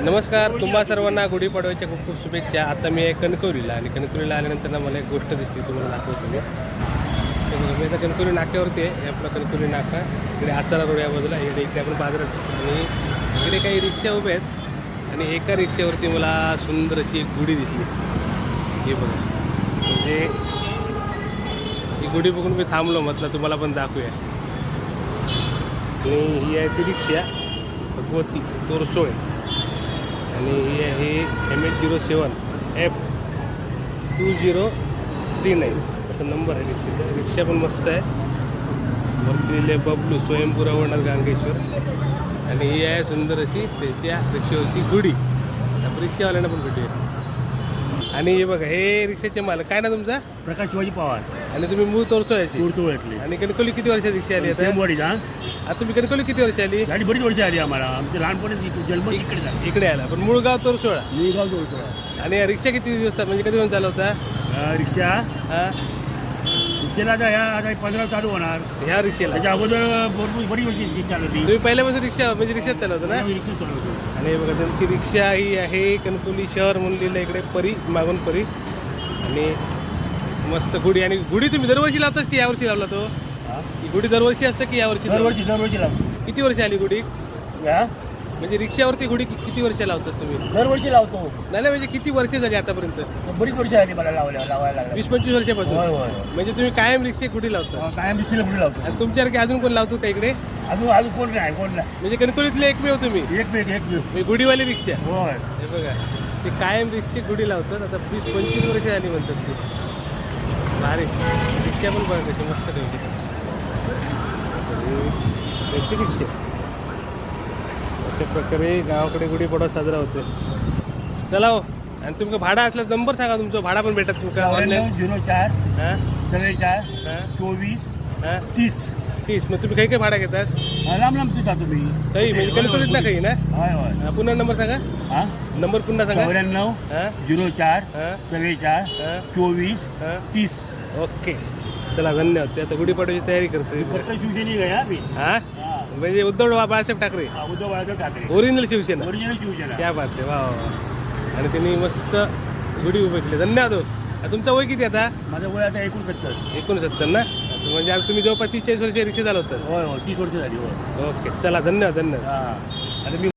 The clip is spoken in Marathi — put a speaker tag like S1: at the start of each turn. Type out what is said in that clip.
S1: नमस्कार, तुम्हा सर्वांना गुढीपाडव्याच्या खूप खूप शुभेच्छा. आता मी आहे कणकवलीला आणि कणकवलीला आल्यानंतर ना मला एक गोष्ट दिसली, तुम्हाला दाखवतो मी. मी आता कणकवली नाक्यावरती आहे. हे आपला कणकवली नाका, इकडे आचारा रोड या बाजूला, इकडे आपण बाजारात आणि इकडे काही रिक्षा उभ्या आहेत आणि एका रिक्षावरती मला सुंदर अशी एक गुढी दिसली. हे बघा, म्हणजे ही गुढी बघून मी थांबलो, म्हटलं तुम्हाला पण दाखवूया. आणि ही आहे ती रिक्षा भगवती तोरसोळे आणि ही आहे MH07F2039 असा नंबर आहे रिक्षेचा. रिक्षा पण मस्त आहे. वरती लिहिले बबलू स्वयंपुरा होणार गांगेश्वर. आणि ही आहे सुंदर अशी त्याच्या रिक्षेवरची गुढी. आपण रिक्षावाल्यांना पण भेटूया. आणि हे बघा, हे रिक्षाचे मालक काय ना तुमचा?
S2: प्रकाश शिवाजी पवार.
S1: आणि तुम्ही मूळ तोरसोळ्याची.
S2: तोरसोळ्यातली.
S1: आणि कणकवली किती वर्षात रिक्षा आली आता? आता तुम्ही कणकवली किती वर्ष आली?
S2: गाडी बरीच वर्ष आली आम्हाला. आमचे लहानपणी जन्म इकडे झाला.
S1: इकडे आला, पण मूळ गाव तोरसोळा.
S2: मी गाव तोरसोळा.
S1: आणि रिक्षा किती दिवस म्हणजे कधी चालवता?
S2: रिक्षा
S1: हां,
S2: रिक्षेला आता 15 चालू होणार.
S1: ह्या रिक्षेला
S2: त्याच्या अगोदर भरपूर बरीच वर्षी चालवली.
S1: तुम्ही पहिल्यापासून रिक्षा म्हणजे रिक्षात चालवता ना?
S2: रिक्षा चालवतो.
S1: आणि बघा, त्यांची रिक्षा ही आहे कणकवली शहर म्हणलेलं, इकडे परी मागून परी. आणि मस्त गुढी. आणि गुढी तुम्ही दरवर्षी लावतात की यावर्षी लावला तो? ही गुढी दरवर्षी असतं की यावर्षी?
S2: दरवर्षी लावतो.
S1: किती वर्ष आली गुढी? म्हणजे रिक्षावरती गुढी किती वर्ष लावतात तुम्ही?
S2: दरवर्षी लावतो.
S1: नाही म्हणजे किती वर्ष झाली आतापर्यंत?
S2: बरीच वर्ष आली मला लावायला.
S1: 20-25 वर्षापासून.
S2: होय होय.
S1: म्हणजे तुम्ही कायम रिक्षा गुढी लावता?
S2: कायम रिक्षेला गुढी लावतो.
S1: आणि तुमच्यासारखे अजून कोण लावतो का इकडे?
S2: अजून कोण नाही.
S1: म्हणजे कणकवलीतले एकमेव तुम्ही?
S2: एक
S1: गुढीवाली रिक्षा.
S2: होय.
S1: हे बघा, ते कायम रिक्षा गुढी लावतात. आता 20-25 वर्ष झाली म्हणतात ते. भारी रिक्षा पण बघा कशी मस्त ठेवली त्यांची रिक्षा. अशा प्रकारे गावाकडे गुढीपाडवा साजरा होतो. चला हो. आणि तुमचं भाडं असलं नंबर सांगा, तुमचं भाडा पण भेटत तुमका ऑनलाईन.
S2: 04
S1: हां
S2: 44
S1: हां
S2: 24
S1: हां
S2: 30.
S1: मग तुम्ही काही भाडा घेतास?
S2: लांब तिथं तुम्ही
S1: काही म्हणजे कणकवलीत ना काही ना?
S2: होय होय.
S1: पुन्हा नंबर सांगा.
S2: हां
S1: नंबर पुन्हा सांगा.
S2: 94
S1: हां
S2: 04
S1: हां
S2: 44
S1: हां
S2: 24
S1: हां
S2: 30.
S1: ओके, चला धन्यवाद. ते आता गुढीपाडव्याची तयारी करतोय.
S2: फक्त शिवसेनी गया मी.
S1: हां, म्हणजे उद्धव बाळासाहेब ठाकरे
S2: उद्धव बाळासाहेब ठाकरे
S1: ओरिजिनल शिवसेना.
S2: ओरिजिनल शिवसेना.
S1: क्या बात आहे, वा वा. आणि त्यांनी मस्त गुढी उभे केली. धन्यवाद. तुमचं वय किती आता?
S2: माझं वय आता 69.
S1: 69 ना? म्हणजे आज तुम्ही जवळपास 30-40 वर्ष रिक्षा चालवतात.
S2: होय हो 30 वर्ष झाली. होय.
S1: ओके, चला धन्यवाद.
S2: हां.
S1: आणि मी